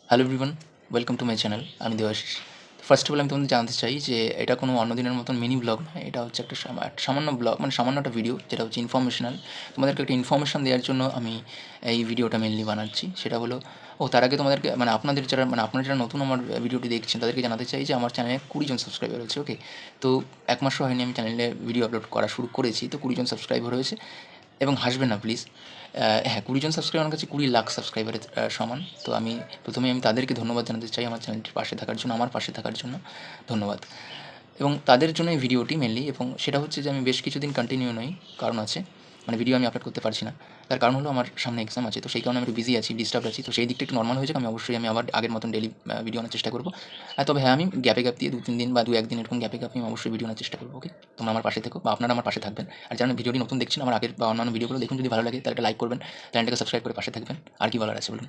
Hello everyone, welcome to my channel. আমি Debashis. First of all আমি তোমাদের জানাতে চাই যে এটা কোনো অন্য দিনের মতন মিনি ব্লগ নয়। এটা হচ্ছে একটা সামান্য ব্লগ, মানে সামান্য একটা ভিডিও যেটা হচ্ছে ইনফরমেশনাল। তোমাদেরকে একটা ইনফরমেশন দেওয়ার জন্য আমি এই ভিডিওটা মেনলি বানাচ্ছি। সেটা হলো, তার আগে তোমাদেরকে মানে আপনাদের যারা আপনারা যারা নতুন আমার ভিডিওটি দেখছেন তাদেরকে জানাতে চাই যে আমার চ্যানেলে 20 জন সাবস্ক্রাইবার হয়েছে। ওকে, তো 1 মাসও হয়নি আমি চ্যানেলে ভিডিও আপলোড করা শুরু করেছি, তো 20 জন সাবস্ক্রাইবার হয়েছে। এবং হাসবেন না প্লিজ। হ্যাঁ, 20 জন সাবস্ক্রাইবার আমার কাছে 20 লাখ সাবস্ক্রাইবারের সমান। তো প্রথমেই আমি তাদেরকে ধন্যবাদ জানাতে চাই আমার চ্যানেলটির পাশে থাকার জন্য, আমার পাশে থাকার জন্য ধন্যবাদ। এবং তাদের জন্য এই ভিডিওটি মেনলি, এবং সেটা হচ্ছে যে আমি বেশ কিছুদিন কন্টিনিউ নই, কারণ আছে। মানে ভিডিও আমি আপলোড করতে পারছি না। তার কারণ হলো আমার সামনে এক্সাম আছে, তো সেই কারণে আমি একটু বিজি আছি, ডিস্টার্বড আছি। তো সেই দিকটা একটু নর্মাল হয়ে যাক, আমি আবার আগের মতন ডেইলি ভিডিও আনার চেষ্টা করব। তবে হ্যাঁ, আমি গ্যাপে গ্যাপ দিয়ে 2-3 দিন বা 2-1 দিন এরকম গ্যাপে গ্যাপে আমি অবশ্যই ভিডিও আনার চেষ্টা করব। ওকে, তোমরা আমার পাশে থেকো বা আপনারা আমার পাশে থাকবেন। আর যারা ভিডিওটি নতুন দেখছেন, আমার আগের বা অন্যান্য ভিডিওগুলো দেখুন, যদি ভালো লাগে তাহলে একটা লাইক করবেন, চ্যানেলটাকে সাবস্ক্রাইব করে পাশে থাকবেন। আর কি বলার আছে বলুন?